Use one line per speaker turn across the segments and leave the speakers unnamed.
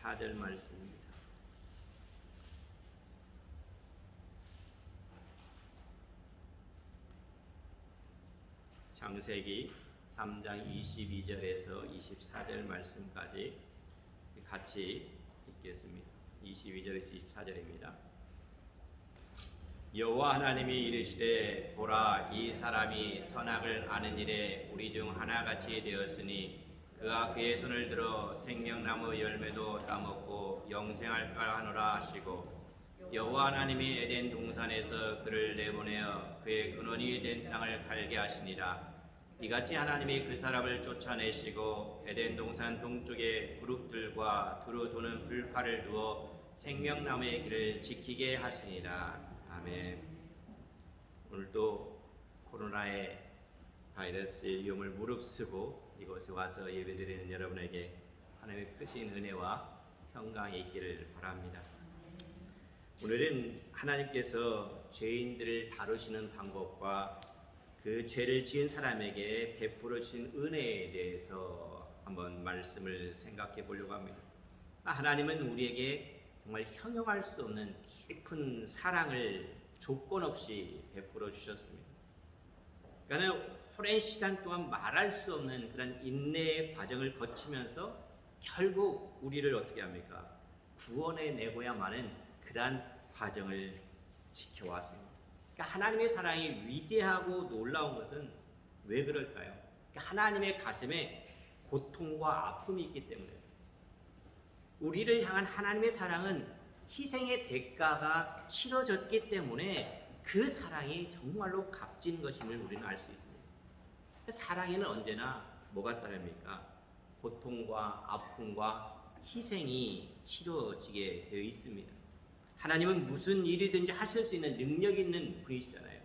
24절 말씀입니다. 창세기 3장 22절에서 24절 말씀까지 같이 읽겠습니다. 22절에서 24절입니다. 여호와 하나님이 이르시되 보라, 이 사람이 선악을 아는 일에 우리 중 하나같이 되었으니 그가 그의 손을 들어 생명나무 열매도 따먹고 영생할까 하노라 하시고, 여호와 하나님이 에덴 동산에서 그를 내보내어 그의 근원이 된 땅을 갈게 하시니라. 이같이 하나님이 그 사람을 쫓아내시고 에덴 동산 동쪽에 그룹들과 두루 도는 불칼을 두어 생명나무의 길을 지키게 하시니라. 아멘. 오늘도 코로나의 바이러스의 위험을 무릅쓰고 이곳에 와서 예배드리는 여러분에게 하나님의 크신 은혜와 평강이 있기를 바랍니다. 오늘은 하나님께서 죄인들을 다루시는 방법과 그 죄를 지은 사람에게 베풀어 주신 은혜에 대해서 한번 말씀을 생각해 보려고 합니다. 하나님은 우리에게 정말 형용할 수 없는 깊은 사랑을 조건 없이 베풀어 주셨습니다. 그러니까 오랜 시간 동안 말할 수 없는 그런 인내의 과정을 거치면서 결국 우리를 어떻게 합니까? 구원해 내고야만은 그러한 과정을 지켜왔습니다. 그러니까 하나님의 사랑이 위대하고 놀라운 것은 왜 그럴까요? 그러니까 하나님의 가슴에 고통과 아픔이 있기 때문에, 우리를 향한 하나님의 사랑은 희생의 대가가 치러졌기 때문에 그 사랑이 정말로 값진 것임을 우리는 알 수 있습니다. 사랑에는 언제나 뭐가 따릅니까? 고통과 아픔과 희생이 치러지게 되어 있습니다. 하나님은 무슨 일이든지 하실 수 있는 능력 있는 분이시잖아요.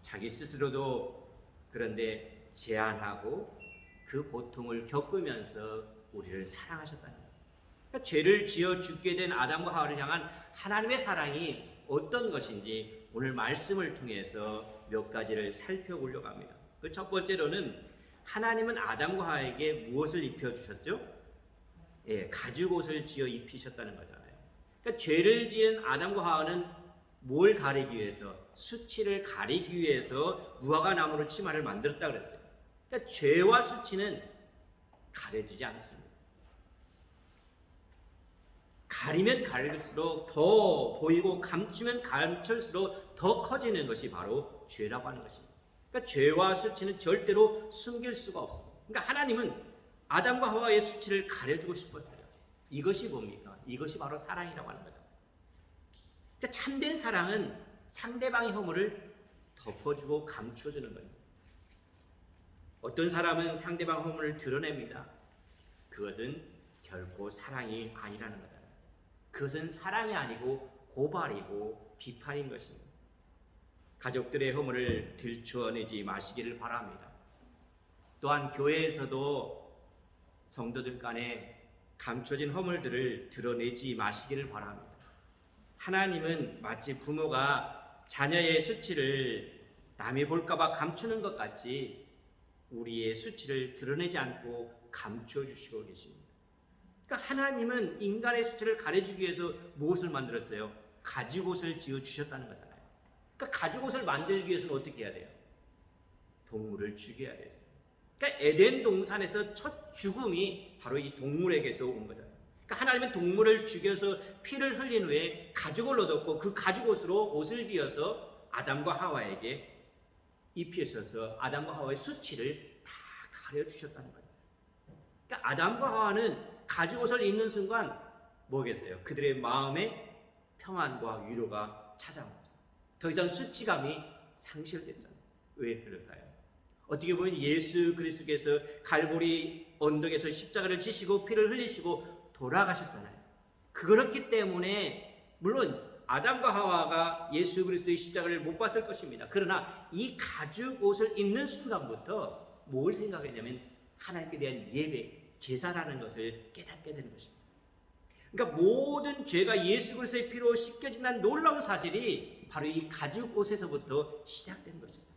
자기 스스로도 그런데 제한하고 그 고통을 겪으면서 우리를 사랑하셨다는 거예요. 그러니까 죄를 지어 죽게 된 아담과 하와를 향한 하나님의 사랑이 어떤 것인지 오늘 말씀을 통해서 몇 가지를 살펴보려고 합니다. 그 첫 번째로는 하나님은 아담과 하와에게 무엇을 입혀주셨죠? 가죽옷을 지어 입히셨다는 거잖아요. 그러니까 죄를 지은 아담과 하와는 뭘 가리기 위해서? 수치를 가리기 위해서 무화과 나무로 치마를 만들었다고 그랬어요. 그러니까 죄와 수치는 가려지지 않습니다. 가리면 가릴수록 더 보이고 감추면 감출수록 더 커지는 것이 바로 죄라고 하는 것입니다. 그러니까 죄와 수치는 절대로 숨길 수가 없습니다. 그러니까 하나님은 아담과 하와의 수치를 가려주고 싶었어요. 이것이 뭡니까? 이것이 바로 사랑이라고 하는 거죠. 그러니까 참된 사랑은 상대방의 허물을 덮어주고 감춰주는 겁니다. 어떤 사람은 상대방 허물을 드러냅니다. 그것은 결코 사랑이 아니라는 거잖아요. 그것은 사랑이 아니고 고발이고 비판인 것입니다. 가족들의 허물을 들춰내지 마시기를 바랍니다. 또한 교회에서도 성도들 간에 감춰진 허물들을 드러내지 마시기를 바랍니다. 하나님은 마치 부모가 자녀의 수치를 남이 볼까봐 감추는 것 같이 우리의 수치를 드러내지 않고 감추어 주시고 계십니다. 그러니까 하나님은 인간의 수치를 가려주기 위해서 무엇을 만들었어요? 가죽옷을 지어 주셨다는 거잖아요. 그러니까 가죽옷을 만들기 위해서는 어떻게 해야 돼요? 동물을 죽여야 됐어요. 그러니까 에덴 동산에서 첫 죽음이 바로 이 동물에게서 온 거잖아요. 그러니까 하나님은 동물을 죽여서 피를 흘린 후에 가죽을 얻었고 그 가죽옷으로 옷을 지어서 아담과 하와에게 입히셔서 아담과 하와의 수치를 다 가려주셨다는 거예요. 그러니까 아담과 하와는 가죽옷을 입는 순간 뭐겠어요? 그들의 마음에 평안과 위로가 찾아옵니다. 더 이상 수치감이 상실됐잖아요. 왜 그럴까요? 어떻게 보면 예수 그리스도께서 갈보리 언덕에서 십자가를 지시고 피를 흘리시고 돌아가셨잖아요. 그렇기 때문에 물론 아담과 하와가 예수 그리스도의 십자가를 못 봤을 것입니다. 그러나 이 가죽옷을 입는 순간부터 뭘 생각했냐면 하나님께 대한 예배, 제사라는 것을 깨닫게 되는 것입니다. 그러니까 모든 죄가 예수 그리스도의 피로 씻겨진다는 놀라운 사실이 바로 이 가죽옷에서부터 시작된 것입니다.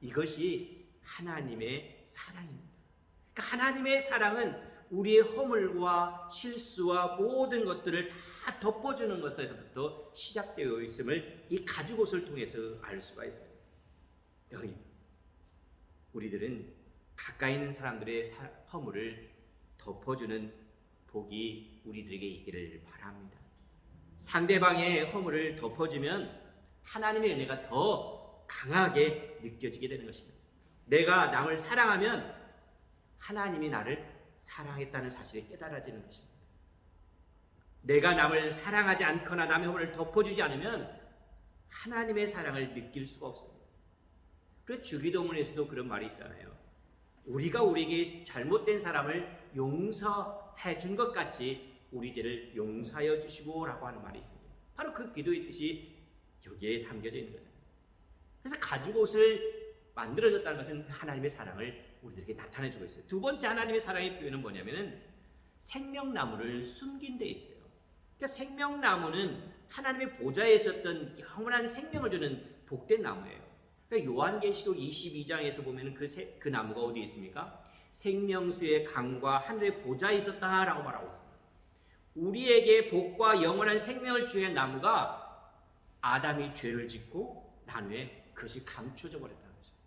이것이 하나님의 사랑입니다. 그러니까 하나님의 사랑은 우리의 허물과 실수와 모든 것들을 다 덮어주는 것에서부터 시작되어 있음을 이 가죽옷을 통해서 알 수가 있어요. 여러분, 우리들은 가까이 있는 사람들의 허물을 덮어주는 복이 우리들에게 있기를 바랍니다. 상대방의 허물을 덮어주면 하나님의 은혜가 더 강하게 느껴지게 되는 것입니다. 내가 남을 사랑하면 하나님이 나를 사랑했다는 사실이 깨달아지는 것입니다. 내가 남을 사랑하지 않거나 남의 허물을 덮어주지 않으면 하나님의 사랑을 느낄 수가 없습니다. 그래서 주기도문에서도 그런 말이 있잖아요. 우리가 우리에게 잘못된 사람을 용서해 준 것 같이 우리 죄를 용서하여 주시고 라고 하는 말이 있습니다. 바로 그 기도의 뜻이 여기에 담겨져 있는 거잖아요. 그래서 가죽옷을 만들어졌다는 것은 하나님의 사랑을 우리들에게 나타내주고 있어요. 두 번째 하나님의 사랑의 표현은 뭐냐면은 생명나무를 숨긴 데 있어요. 그러니까 생명나무는 하나님의 보좌에 있었던 영원한 생명을 주는 복된 나무예요. 그러니까 요한계시록 22장에서 보면은 그 나무가 어디에 있습니까? 생명수의 강과 하늘의 보좌에 있었다라고 말하고 있습니다. 우리에게 복과 영원한 생명을 주는 나무가 아담이 죄를 짓고 난 후에 그것이 감춰져 버렸다는 것입니다.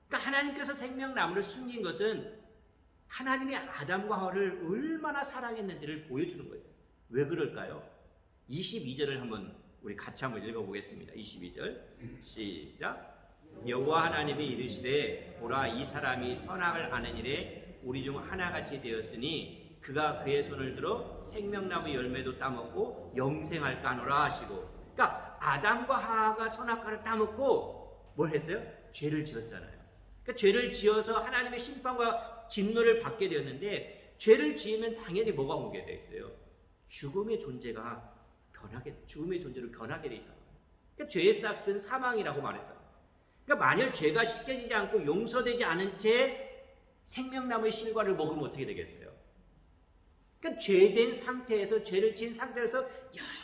그러니까 하나님께서 생명나무를 숨긴 것은 하나님이 아담과 하와를 얼마나 사랑했는지를 보여주는 거예요. 왜 그럴까요? 22절을 한번 우리 같이 한번 읽어보겠습니다. 22절 시작. 여호와 하나님이 이르시되 보라 이 사람이 선악을 아는 일에 우리 중 하나같이 되었으니 그가 그의 손을 들어 생명나무 열매도 따먹고 영생할까 하노라 하시고. 그러니까 아담과 하와가 선악과를 따먹고 뭘 했어요? 죄를 지었잖아요. 그러니까 죄를 지어서 하나님의 심판과 진노를 받게 되었는데 죄를 지으면 당연히 뭐가 오게 돼 있어요? 죽음의 존재가 죽음의 존재로 변하게 돼 있다. 그러니까 죄의 싹은 사망이라고 말했잖아요. 그러니까 만일 죄가 씻겨지지 않고 용서되지 않은 채 생명나무의 실과를 먹으면 어떻게 되겠어요? 그러니까 죄된 상태에서 죄를 지은 상태에서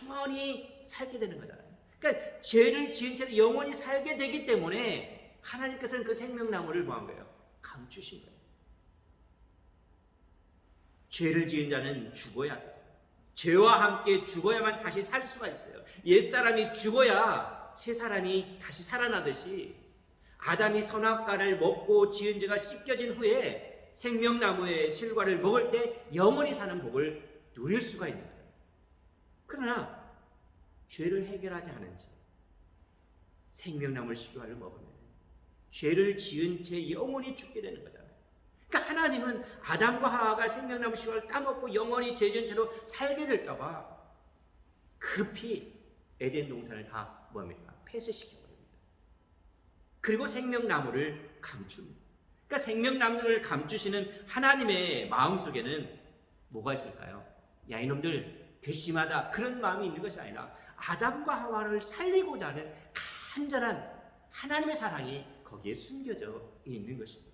영원히 살게 되는 거잖아요. 그러니까 죄를 지은 채로 영원히 살게 되기 때문에 하나님께서는 그 생명나무를 뭐 한 거예요? 감추신 거예요. 죄를 지은 자는 죽어야 돼요. 죄와 함께 죽어야만 다시 살 수가 있어요. 옛사람이 죽어야 새사람이 다시 살아나듯이 아담이 선악과를 먹고 지은 죄가 씻겨진 후에 생명나무의 실과를 먹을 때 영원히 사는 복을 누릴 수가 있는 거예요. 그러나 죄를 해결하지 않은 채 생명나무 실과를 먹으면 죄를 지은 채 영원히 죽게 되는 거잖아요. 그러니까 하나님은 아담과 하와가 생명나무 실과를 따먹고 영원히 죄 지은 채로 살게 될까 봐 급히 에덴 동산을 다 뭡니까? 폐쇄시켜버립니다. 그리고 생명나무를 감춥니다. 그러니까 생명나무를 감추시는 하나님의 마음속에는 뭐가 있을까요? 야 이놈들 괘씸하다 그런 마음이 있는 것이 아니라 아담과 하와를 살리고자 하는 간절한 하나님의 사랑이 거기에 숨겨져 있는 것입니다.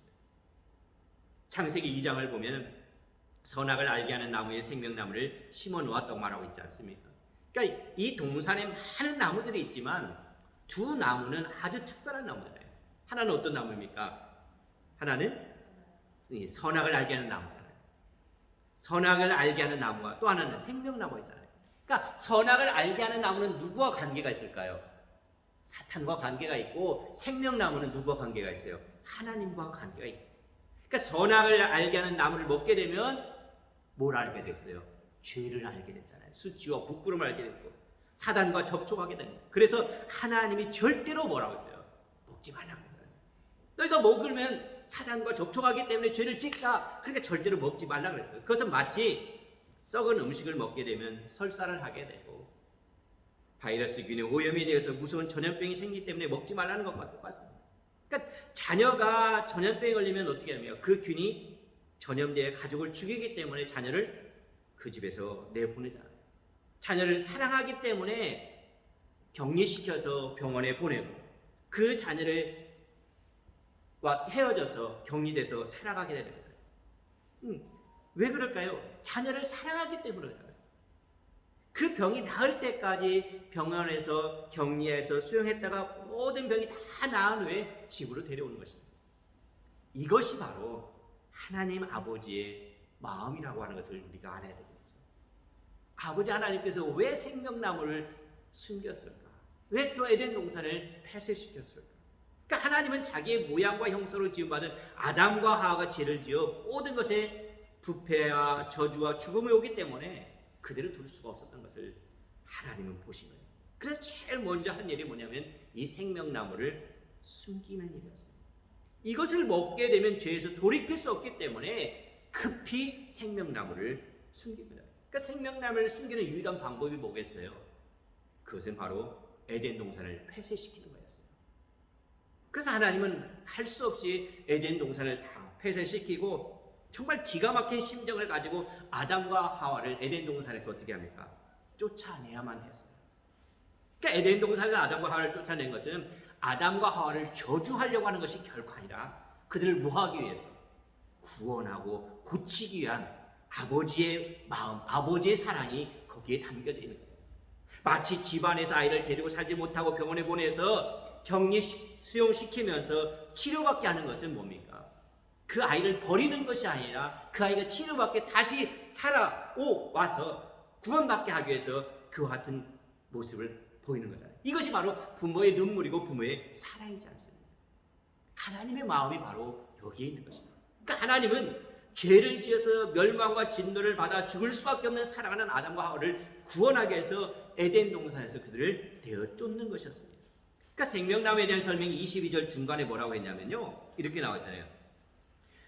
창세기 2장을 보면 선악을 알게 하는 나무에 생명나무를 심어 놓았다고 말하고 있지 않습니까? 그러니까 이 동산에 많은 나무들이 있지만 두 나무는 아주 특별한 나무예요. 하나는 어떤 나무입니까? 하나는 선악을 알게 하는 나무잖아요. 선악을 알게 하는 나무와 또 하나는 생명나무가 있잖아요. 그러니까 선악을 알게 하는 나무는 누구와 관계가 있을까요? 사탄과 관계가 있고 생명나무는 누구와 관계가 있어요? 하나님과 관계가 있고. 그러니까 선악을 알게 하는 나무를 먹게 되면 뭘 알게 됐어요? 죄를 알게 됐잖아요. 수치와 부끄러움을 알게 됐고 사단과 접촉하게 되는 거예요. 그래서 하나님이 절대로 뭐라고 했어요? 먹지 말라고 했잖아요. 너희가 먹으면 사단과 접촉하기 때문에 죄를 짓다. 그러니까 절대로 먹지 말라고 그랬어요. 그것은 마치 썩은 음식을 먹게 되면 설사를 하게 되고 바이러스균의 오염이 되어서 무서운 전염병이 생기기 때문에 먹지 말라는 것과 똑같습니다. 그러니까 자녀가 전염병에 걸리면 어떻게 합니까? 그 균이 전염되어 가족을 죽이기 때문에 자녀를 그 집에서 내보내잖아요. 자녀를 사랑하기 때문에 격리시켜서 병원에 보내고 그 자녀를 헤어져서 격리돼서 살아가게 되는 거예요. 왜 그럴까요? 자녀를 사랑하기 때문에 그래요. 그 병이 나을 때까지 병원에서 격리해서 수용했다가 모든 병이 다 나은 후에 집으로 데려오는 것입니다. 이것이 바로 하나님 아버지의 마음이라고 하는 것을 우리가 알아야 되겠죠. 아버지 하나님께서 왜 생명나무를 숨겼을까? 왜 또 에덴 동산을 폐쇄시켰을까? 그러니까 하나님은 자기의 모양과 형상으로 지음받은 아담과 하와가 죄를 지어 모든 것에 부패와 저주와 죽음이 오기 때문에 그대로 둘 수가 없었던 것을 하나님은 보신 거예요. 그래서 제일 먼저 한 일이 뭐냐면 이 생명나무를 숨기는 일이었어요. 이것을 먹게 되면 죄에서 돌이킬 수 없기 때문에 급히 생명나무를 숨깁니다. 그러니까 생명나무를 숨기는 유일한 방법이 뭐겠어요? 그것은 바로 에덴 동산을 폐쇄시키는 거였어요. 그래서 하나님은 할 수 없이 에덴 동산을 다 폐쇄시키고 정말 기가 막힌 심정을 가지고 아담과 하와를 에덴 동산에서 어떻게 합니까? 쫓아내야만 했어요. 그러니까 에덴 동산에서 아담과 하와를 쫓아낸 것은 아담과 하와를 저주하려고 하는 것이 결코 아니라 그들을 뭐하기 위해서? 구원하고 고치기 위한 아버지의 마음, 아버지의 사랑이 거기에 담겨져 있는 거예요. 마치 집안에서 아이를 데리고 살지 못하고 병원에 보내서 격리 수용시키면서 치료받게 하는 것은 뭡니까? 그 아이를 버리는 것이 아니라 그 아이가 치료받게 다시 와서 구원받게 하기 위해서 그와 같은 모습을 보이는 거잖아요. 이것이 바로 부모의 눈물이고 부모의 사랑이지 않습니까? 하나님의 마음이 바로 여기에 있는 것입니다. 그러니까 하나님은 죄를 지어서 멸망과 진노를 받아 죽을 수밖에 없는 사랑하는 아담과 하와를 구원하기 위해서 에덴 동산에서 그들을 내어 쫓는 것이었습니다. 그러니까 생명나무에 대한 설명이 22절 중간에 뭐라고 했냐면요, 이렇게 나왔잖아요.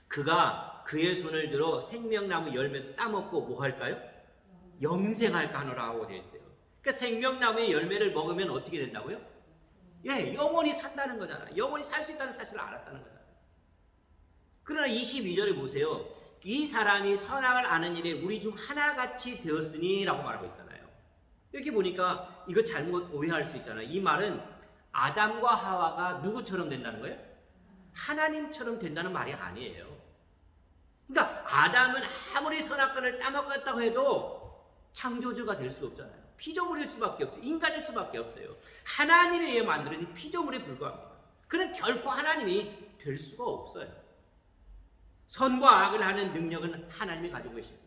그가 그의 손을 들어 생명나무 열매도 따먹고 뭐 할까요? 영생할까노라고 되어 있어요. 그러니까 생명나무의 열매를 먹으면 어떻게 된다고요? 예, 영원히 산다는 거잖아요. 영원히 살 수 있다는 사실을 알았다는 거잖아요. 그러나 22절에 보세요. 이 사람이 선악을 아는 일에 우리 중 하나같이 되었으니 라고 말하고 있잖아요. 여기 보니까 이거 잘못 오해할 수 있잖아요. 이 말은 아담과 하와가 누구처럼 된다는 거예요? 하나님처럼 된다는 말이 아니에요. 그러니까 아담은 아무리 선악과를 따먹었다고 해도 창조주가 될 수 없잖아요. 피조물일 수밖에 없어요. 인간일 수밖에 없어요. 하나님에 의해 만들어진 피조물에 불과합니다. 그는 결코 하나님이 될 수가 없어요. 선과 악을 하는 능력은 하나님이 가지고 계십니다.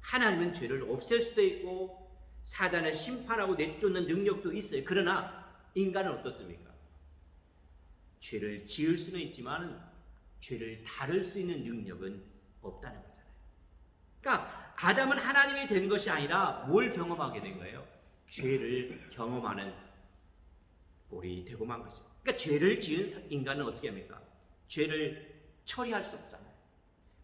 하나님은 죄를 없앨 수도 있고 사단을 심판하고 내쫓는 능력도 있어요. 그러나 인간은 어떻습니까? 죄를 지을 수는 있지만 죄를 다룰 수 있는 능력은 없다는 거잖아요. 그러니까 아담은 하나님이 된 것이 아니라 뭘 경험하게 된 거예요? 죄를 경험하는 꼴이 되고 만 것입니다. 그러니까 죄를 지은 인간은 어떻게 합니까? 죄를 처리할 수 없잖아요.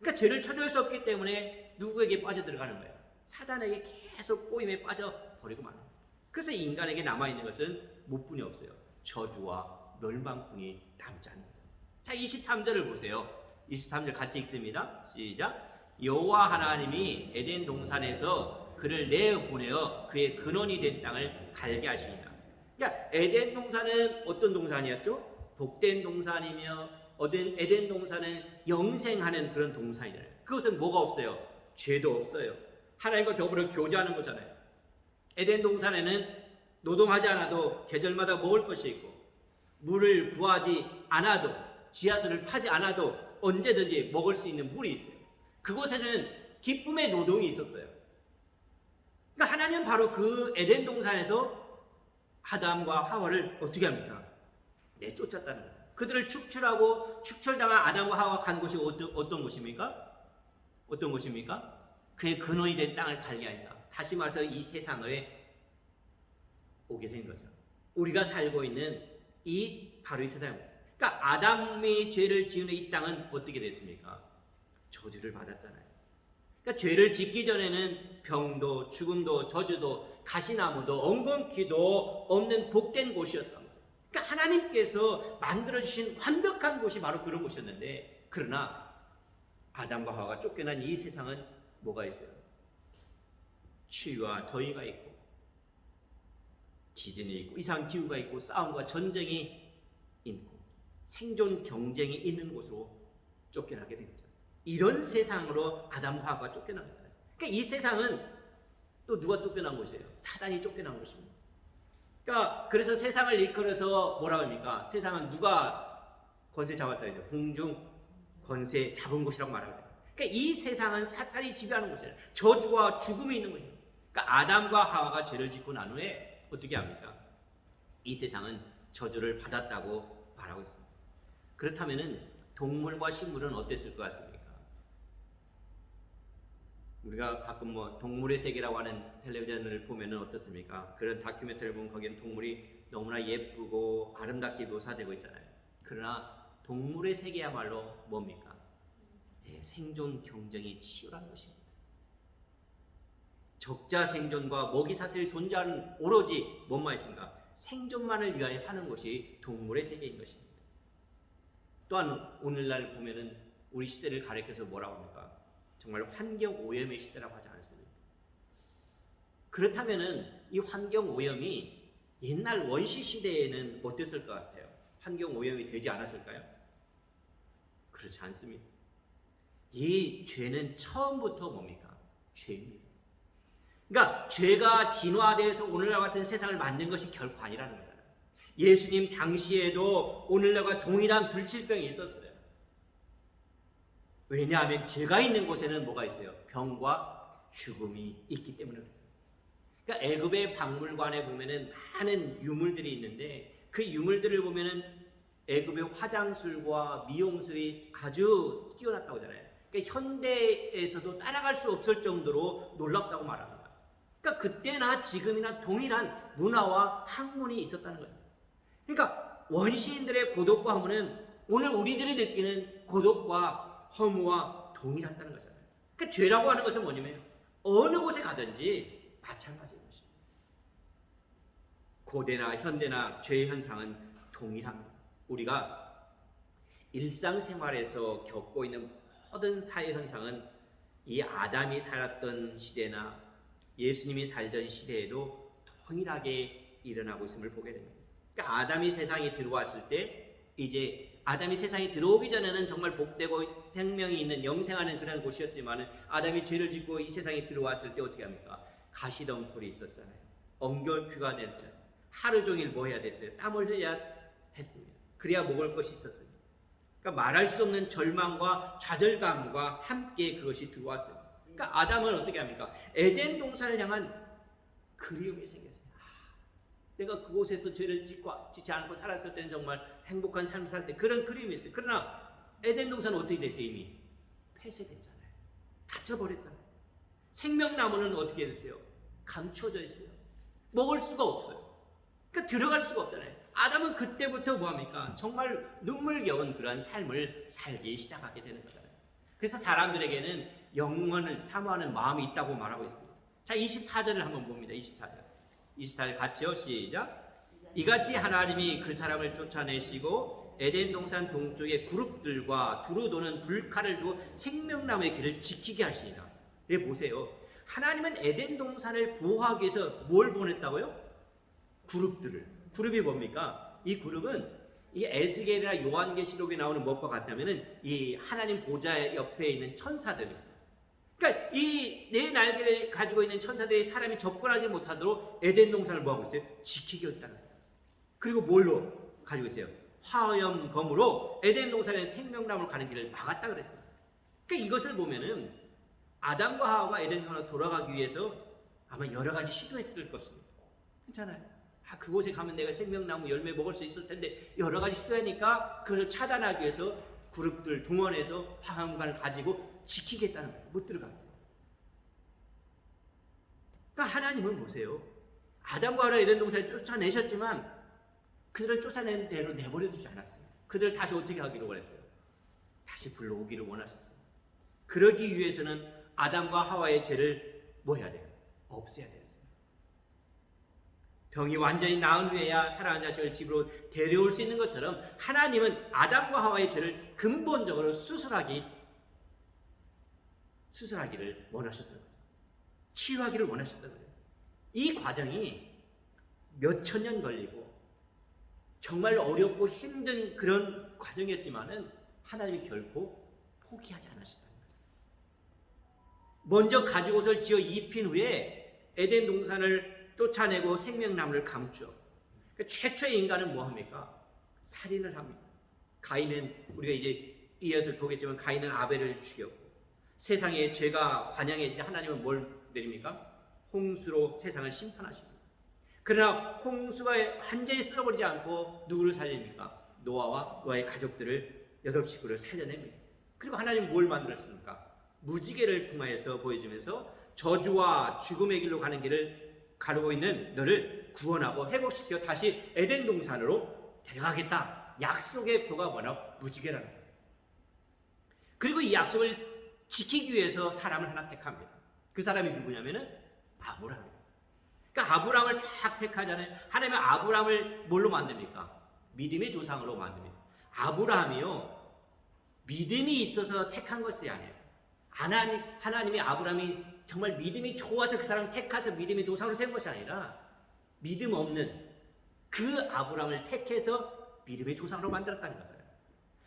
그러니까 죄를 처리할 수 없기 때문에 누구에게 빠져들어가는 거예요? 사단에게 계속 꼬임에 빠져버리고 마는 거예요. 그래서 인간에게 남아있는 것은 무뿐이 없어요. 저주와 멸망뿐이 남지 않는 거죠. 자, 23절을 보세요. 23절 같이 읽습니다. 시작. 여호와 하나님이 에덴 동산에서 그를 내어보내어 그의 근원이 된 땅을 갈게 하시니라. 그러니까 에덴 동산은 어떤 동산이었죠? 복된 동산이며 에덴 동산은 영생하는 그런 동산이잖아요. 그것은 뭐가 없어요? 죄도 없어요. 하나님과 더불어 교제하는 거잖아요. 에덴 동산에는 노동하지 않아도 계절마다 먹을 것이 있고 물을 구하지 않아도 지하수를 파지 않아도 언제든지 먹을 수 있는 물이 있어요. 그곳에는 기쁨의 노동이 있었어요. 그러니까 하나님은 바로 그 에덴 동산에서 아담과 하와를 어떻게 합니까? 내쫓았다는 거예요. 그들을 축출하고 축출당한 아담과 하와가 간 곳이 어떤 곳입니까? 어떤 곳입니까? 그의 근원이 된 땅을 갈게 하니라. 다시 말해서 이 세상에 오게 된 거죠. 우리가 살고 있는 바로 이 세상입니다. 그러니까 아담이 죄를 지은 이 땅은 어떻게 됐습니까? 저주를 받았잖아요. 그러니까 죄를 짓기 전에는 병도 죽음도 저주도 가시나무도 엉겅퀴도 없는 복된 곳이었던 거예요. 그러니까 하나님께서 만들어주신 완벽한 곳이 바로 그런 곳이었는데, 그러나 아담과 하와가 쫓겨난 이 세상은 뭐가 있어요? 추위와 더위가 있고 지진이 있고 이상기후가 있고 싸움과 전쟁이 있고 생존 경쟁이 있는 곳으로 쫓겨나게 된 거죠. 이런 세상으로 아담과 하와가 쫓겨난 거잖아요. 그러니까 이 세상은 또 누가 쫓겨난 곳이에요? 사단이 쫓겨난 곳입니다. 그러니까 그래서 세상을 일컬어서 뭐라고 합니까? 세상은 누가 권세 잡았다 이죠? 공중 권세 잡은 곳이라고 말하거든요. 그러니까 이 세상은 사탄이 지배하는 곳이에요. 저주와 죽음이 있는 곳이에요. 그러니까 아담과 하와가 죄를 짓고 난 후에 어떻게 합니까? 이 세상은 저주를 받았다고 말하고 있습니다. 그렇다면은 동물과 식물은 어땠을 것 같습니까? 우리가 가끔 뭐 동물의 세계라고 하는 텔레비전을 보면은 어떻습니까? 그런 다큐멘터리를 보면 거기는 동물이 너무나 예쁘고 아름답게 묘사되고 있잖아요. 그러나 동물의 세계야말로 뭡니까? 생존 경쟁이 치열한 것입니다. 적자 생존과 먹이 사슬이 존재하는 오로지 뭔만 있습니까? 생존만을 위하여 사는 것이 동물의 세계인 것입니다. 또한 오늘날 보면은 우리 시대를 가리켜서 뭐라고 합니까? 정말 환경 오염의 시대라고 하지 않습니까? 그렇다면은 이 환경 오염이 옛날 원시 시대에는 어땠을 것 같아요? 환경 오염이 되지 않았을까요? 그렇지 않습니다. 이 죄는 처음부터 뭡니까? 죄입니다. 그러니까 죄가 진화돼서 오늘날과 같은 세상을 만든 것이 결코 아니라는 거잖아요. 예수님 당시에도 오늘날과 동일한 불치병이 있었어요. 왜냐하면 죄가 있는 곳에는 뭐가 있어요? 병과 죽음이 있기 때문에. 그러니까 애굽의 박물관에 보면은 많은 유물들이 있는데 그 유물들을 보면은 애굽의 화장술과 미용술이 아주 뛰어났다고 하잖아요. 그러니까 현대에서도 따라갈 수 없을 정도로 놀랍다고 말합니다. 그러니까 그때나 지금이나 동일한 문화와 학문이 있었다는 거예요. 그러니까 원시인들의 고독과 허무는 오늘 우리들이 느끼는 고독과 허무와 동일하다는 거잖아요. 그러니까 죄라고 하는 것은 뭐냐면 어느 곳에 가든지 마찬가지인 것입니다. 고대나 현대나 죄의 현상은 동일합니다. 우리가 일상생활에서 겪고 있는 모든 사회 현상은 이 아담이 살았던 시대나 예수님이 살던 시대에도 동일하게 일어나고 있음을 보게 됩니다. 그러니까 아담이 세상에 들어왔을 때 이제 아담이 세상에 들어오기 전에는 정말 복되고 생명이 있는 영생하는 그런 곳이었지만 아담이 죄를 짓고 이 세상에 들어왔을 때 어떻게 합니까? 가시덤불이 있었잖아요. 엉결퀴가 됐잖아요. 하루 종일 뭐 해야 됐어요? 땀을 흘려야 했습니다. 그래야 먹을 것이 있었어요. 그러니까 말할 수 없는 절망과 좌절감과 함께 그것이 들어왔어요. 그러니까 아담은 어떻게 합니까? 에덴 동산을 향한 그리움이 생겼어요. 내가 그곳에서 죄를 짓지 않고 살았을 때는 정말 행복한 삶을 살 때 그런 그림이 있어요. 그러나 에덴 동산은 어떻게 됐어요? 이미 폐쇄됐잖아요. 닫혀버렸잖아요. 생명나무는 어떻게 됐어요? 감추어져 있어요. 먹을 수가 없어요. 그러니까 들어갈 수가 없잖아요. 아담은 그때부터 뭐합니까? 정말 눈물겨운 그런 삶을 살기 시작하게 되는 거잖아요. 그래서 사람들에게는 영원을 사모하는 마음이 있다고 말하고 있습니다. 자, 24절을 한번 봅니다. 24절 같이요. 시작. 이같이 하나님이 그 사람을 쫓아내시고 에덴 동산 동쪽의 그룹들과 두루 도는 불칼을 두어 생명나무의 길을 지키게 하시니라. 네, 보세요. 하나님은 에덴 동산을 보호하기 위해서 뭘 보냈다고요? 그룹들을. 그룹이 뭡니까? 이 그룹은 이 에스겔이나 요한계시록에 나오는 것과 같다면은 이 하나님 보좌 옆에 있는 천사들입니다. 그러니까 이 네 날개를 가지고 있는 천사들이 사람이 접근하지 못하도록 에덴 동산을 뭐하고 있어요? 지키고 있다는 거예요. 그리고 뭘로 가지고 있어요? 화염검으로 에덴 동산의 생명나무를 가는 길을 막았다 그랬어요. 그러니까 이것을 보면은 아담과 하와가 에덴 동산으로 돌아가기 위해서 아마 여러 가지 시도했을 것입니다. 괜찮아요. 그곳에 가면 내가 생명나무 열매 먹을 수 있을 텐데 여러 가지 시도하니까 그것을 차단하기 위해서 그룹들 동원해서 화염관을 가지고 지키겠다는 거예요. 못 들어가게. 그러니까 하나님은 보세요. 아담과 하와 에덴 동산에 쫓아내셨지만 그들을 쫓아낸 대로 내버려 두지 않았어요. 그들을 다시 어떻게 하기로 원했어요? 다시 불러오기를 원하셨어요. 그러기 위해서는 아담과 하와의 죄를 뭐 해야 돼요? 없애야 됐어요. 병이 완전히 나은 후에야 사랑하는 자식을 집으로 데려올 수 있는 것처럼 하나님은 아담과 하와의 죄를 근본적으로 수술하기를 원하셨던 거죠. 치유하기를 원하셨던 거예요. 이 과정이 몇천 년 걸리고 정말 어렵고 힘든 그런 과정이었지만은 하나님이 결코 포기하지 않으셨다는 거죠. 먼저 가죽옷을 지어 입힌 후에 에덴 동산을 쫓아내고 생명나무를 감추어. 그러니까 최초의 인간은 뭐 합니까? 살인을 합니다. 가인은 우리가 이제 이어서 보겠지만 가인은 아벨을 죽였고 세상에 죄가 관영해지자 하나님은 뭘 내립니까? 홍수로 세상을 심판하십니다. 그러나 홍수가 완전히 쓸어버리지 않고 누구를 살립니까? 노아와 노아의 가족들을 8식구를 살려냅니다. 그리고 하나님은 뭘 만들었습니까? 무지개를 통하여서 보여주면서 저주와 죽음의 길로 가는 길을 가르고 있는 너를 구원하고 회복시켜 다시 에덴 동산으로 데려가겠다. 약속의 표가 뭐냐? 무지개라는 거예요. 그리고 이 약속을 지키기 위해서 사람을 하나 택합니다. 그 사람이 누구냐면은 아브라함이에요. 그러니까 아브라함을 딱 택하잖아요. 하나님은 아브라함을 뭘로 만듭니까? 믿음의 조상으로 만듭니다. 아브라함이요, 믿음이 있어서 택한 것이 아니에요. 하나님이 아브라함이 정말 믿음이 좋아서 그 사람을 택해서 믿음의 조상으로 세운 것이 아니라 믿음 없는 그 아브라함을 택해서 믿음의 조상으로 만들었다는 거잖아요.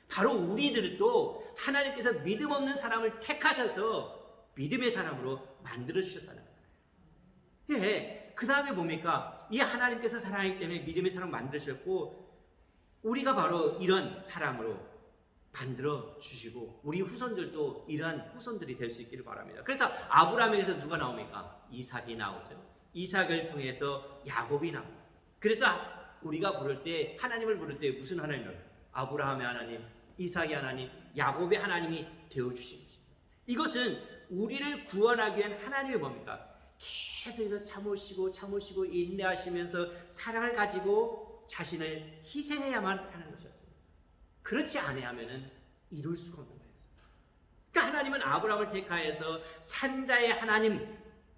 바로 우리들도 하나님께서 믿음 없는 사람을 택하셔서 믿음의 사람으로 만들어 주셨다는 거잖아요. 예, 그 다음에 뭡니까? 이 하나님께서 사랑하기 때문에 믿음의 사람을 만들어 주셨고, 우리가 바로 이런 사람으로 만들어 주시고 우리 후손들도 이러한 후손들이 될 수 있기를 바랍니다. 그래서 아브라함에게서 누가 나옵니까? 이삭이 나오죠. 이삭을 통해서 야곱이 나옵니다. 그래서 우리가 부를 때, 하나님을 부를 때 무슨 하나님을? 아브라함의 하나님, 이삭의 하나님, 야곱의 하나님이 되어주신 것입니다. 이것은 우리를 구원하기 위한 하나님의 뭡니까? 계속해서 참으시고 인내하시면서 사랑을 가지고 자신을 희생해야만 하는 것이었습니다. 그렇지 아니하면은 이룰 수가 없는 거예요. 그러니까 하나님은 아브라함을 택하여서 산자의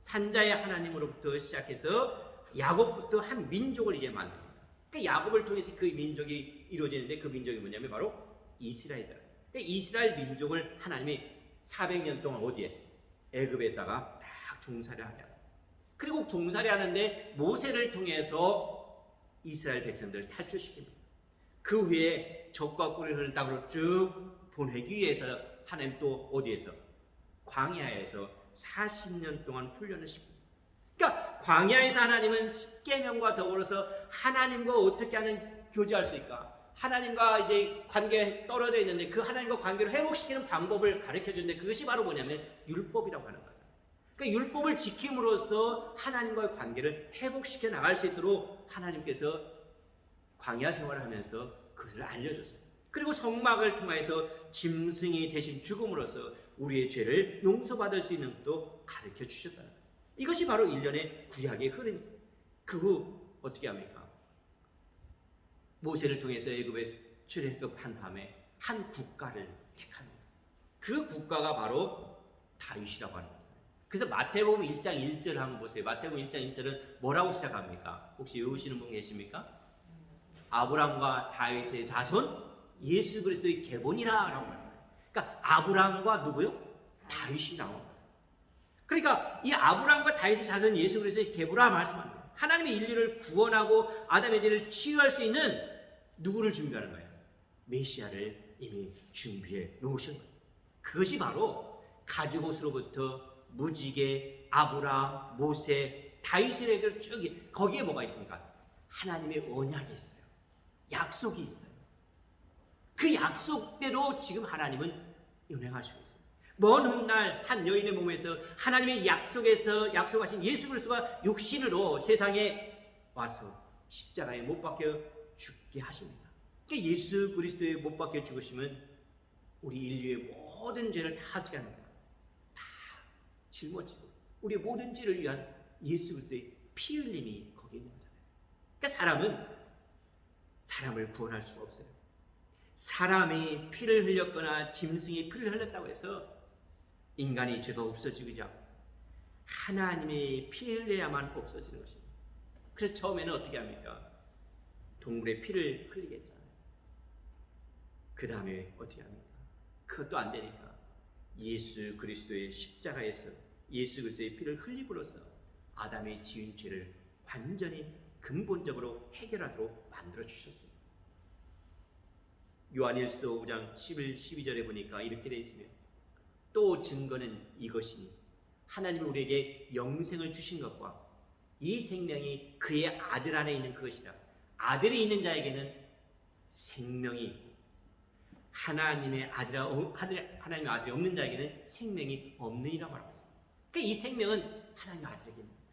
하나님으로부터 시작해서 야곱부터 한 민족을 이제 만듭니다. 그러니까 야곱을 통해서 그 민족이 이루어지는데, 그 민족이 뭐냐면 바로 이스라엘이잖아요. 그러니까 이스라엘 민족을 하나님이 400년 동안 어디에? 애굽에다가 딱 종살이 하냐. 그리고 종살이 하는데 모세를 통해서 이스라엘 백성들을 탈출시킵니다. 그 후에 적과 꿀이 흐르는 땅으로 쭉 보내기 위해서 하나님 또 어디에서? 광야에서 40년 동안 훈련을 시킵니다. 그러니까 광야에서 하나님은 십계명과 더불어서 하나님과 어떻게 하는 교제할 수 있을까? 하나님과 이제 관계에 떨어져 있는데 그 하나님과 관계를 회복시키는 방법을 가르쳐 주는데, 그것이 바로 뭐냐면 율법이라고 하는 거예요. 그러니까 율법을 지킴으로써 하나님과의 관계를 회복시켜 나갈 수 있도록 하나님께서 광야 생활을 하면서 그것을 알려줬어요. 그리고 성막을 통해서 짐승이 대신 죽음으로써 우리의 죄를 용서받을 수 있는 것도 가르쳐 주셨다는 거예요. 이것이 바로 일련의 구약의 흐름입니다. 그 후 어떻게 합니까? 모세를 통해서 애굽에 출애굽한 다음에 한 국가를 택합니다. 그 국가가 바로 다윗이라고 하는 거예요. 그래서 마태복음 1장 1절을 한번 보세요. 마태복음 1장 1절은 뭐라고 시작합니까? 혹시 외우시는 분 계십니까? 아브라함과 다윗의 자손 예수 그리스도의 계본이라라고 말합니다. 그러니까 아브라함과 누구요? 다윗이 나옵니다. 그러니까 이 아브라함과 다윗의 자손 예수 그리스도의 계보라 말씀합니다. 하나님의 인류를 구원하고 아담의 죄를 치유할 수 있는 누구를 준비하는 거예요? 메시아를 이미 준비해 놓으신 거예요. 그것이 바로 가죽 옷으로부터 무지개, 아브라함, 모세, 다윗에게 쭉 거기에 뭐가 있습니까? 하나님의 언약이 있어요. 약속이 있어요. 그 약속대로 지금 하나님은 운행하시고 있어요. 먼 훗날 한 여인의 몸에서 하나님의 약속에서 약속하신 예수 그리스도가 육신으로 세상에 와서 십자가에 못 박혀 죽게 하십니다. 그러니까 예수 그리스도에 못 박혀 죽으시면 우리 인류의 모든 죄를 다 어떻게 합니까? 다 짊어지고 우리의 모든 죄를 위한 예수 그리스도의 피 흘림이 거기에 있는 거잖아요. 그러니까 사람은 사람을 구원할 수가 없어요. 사람이 피를 흘렸거나 짐승이 피를 흘렸다고 해서 인간이 죄가 없어지지 않고 하나님의 피 흘려야만 없어지는 것입니다. 그래서 처음에는 어떻게 합니까? 동물의 피를 흘리게 했잖아요. 그 다음에 어떻게 합니까? 그것도 안 되니까 예수 그리스도의 십자가에서 예수 그리스도의 피를 흘림으로써 아담의 지은 죄를 완전히 근본적으로 해결하도록 만들어 주셨습니다. 요한일서 5장 11, 12절에 보니까 이렇게 되어 있으며 또 증거는 이것이니 하나님이 우리에게 영생을 주신 것과 이 생명이 그의 아들 안에 있는 그것이라. 아들이 있는 자에게는 생명이 있고 하나님의 하나님의 아들이 없는 자에게는 생명이 없느니라 말하고 있습니다. 그러니까 이 생명은 하나님의 아들에게 있는 거예요.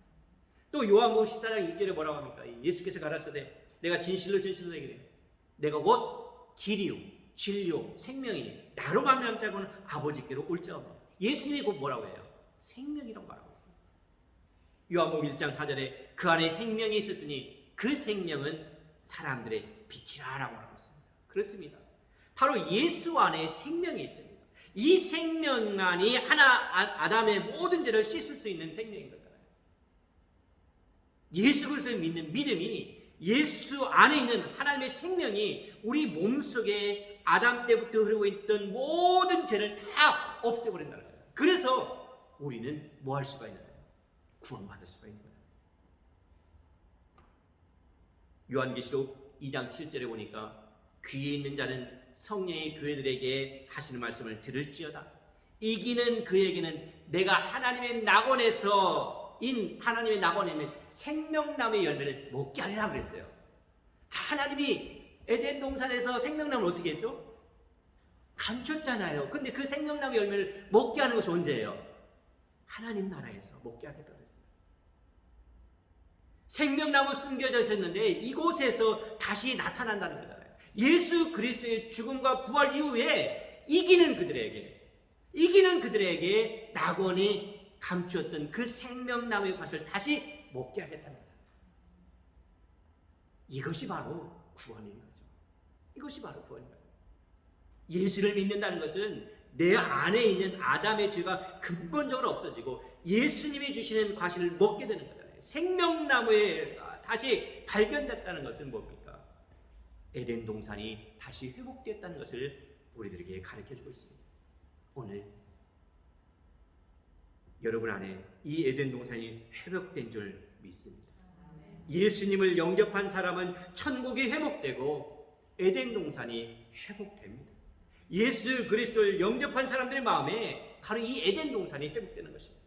또 요한복음 14장 6절에 뭐라고 합니까? 예수께서 가라사대 내가 진실로 얘기해요. 내가 곧 길이요 진리요 생명이니 나로 말미암은 자고는 아버지께로 올 자 없느니라. 예수님이 곧 뭐라고 해요? 생명이라고 말하고 있습니다. 요한복음 1장 4절에 그 안에 생명이 있었으니 그 생명은 사람들의 빛이라라고 말하고 있습니다. 그렇습니다. 바로 예수 안에 생명이 있습니다. 이 생명만이 아담의 모든 죄를 씻을 수 있는 생명인 거잖아요. 예수 그리스도를 믿는 믿음이 예수 안에 있는 하나님의 생명이 우리 몸속에 아담 때부터 흐르고 있던 모든 죄를 다 없애버린다는 거예요. 그래서 우리는 뭐 할 수가 있는 거예요? 구원받을 수가 있는 거예요. 요한계시록 2장 7절에 보니까 귀에 있는 자는 성령의 교회들에게 하시는 말씀을 들을지어다. 이기는 그에게는 내가 하나님의 낙원에서 하나님의 낙원에 있는 생명나무의 열매를 먹게 하리라 그랬어요. 자, 하나님이 에덴 동산에서 생명나무를 어떻게 했죠? 감췄잖아요. 근데 그 생명나무 열매를 먹게 하는 것이 언제예요? 하나님 나라에서 먹게 하겠다고 했어요. 생명나무 숨겨져 있었는데 이곳에서 다시 나타난다는 거잖아요. 예수 그리스도의 죽음과 부활 이후에 이기는 그들에게 낙원이 감추었던 그 생명나무의 것을 다시 먹게 하겠다는 거잖아요. 이것이 바로 구원인 거죠. 이것이 바로 구원인 거죠. 예수를 믿는다는 것은 내 안에 있는 아담의 죄가 근본적으로 없어지고 예수님이 주시는 과실을 먹게 되는 거잖아요. 생명나무에 다시 발견됐다는 것은 뭡니까? 에덴 동산이 다시 회복됐다는 것을 우리들에게 가르쳐주고 있습니다. 오늘 여러분 안에 이 에덴 동산이 회복된 줄 믿습니다. 예수님을 영접한 사람은 천국이 회복되고 에덴 동산이 회복됩니다. 예수 그리스도를 영접한 사람들의 마음에 바로 이 에덴 동산이 회복되는 것입니다.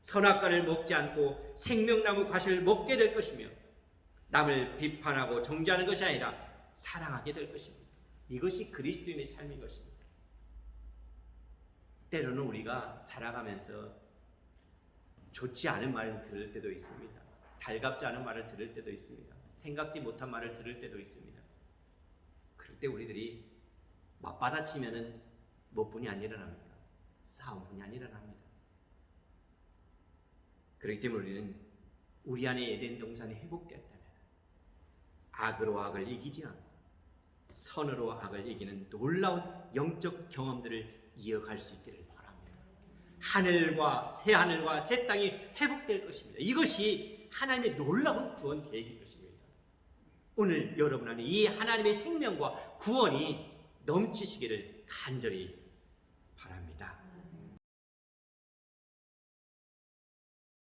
선악과를 먹지 않고 생명나무 과실을 먹게 될 것이며 남을 비판하고 정죄하는 것이 아니라 사랑하게 될 것입니다. 이것이 그리스도인의 삶인 것입니다. 때로는 우리가 살아가면서 좋지 않은 말을 들을 때도 있습니다. 달갑지 않은 말을 들을 때도 있습니다. 생각지 못한 말을 들을 때도 있습니다. 그럴 때 우리들이 맞받아치면은 뭐뿐이 안 일어납니까? 싸움뿐이 안 일어납니다. 그렇기 때문에 우리는 우리 안에 에덴 동산이 회복되었다면 악으로 악을 이기지 않고 선으로 악을 이기는 놀라운 영적 경험들을 이어갈 수 있기를 바랍니다. 하늘과 새 땅이 회복될 것입니다. 이것이 하나님의 놀라운 구원 계획인 것입니다. 오늘 여러분 안에 이 하나님의 생명과 구원이 넘치시기를 간절히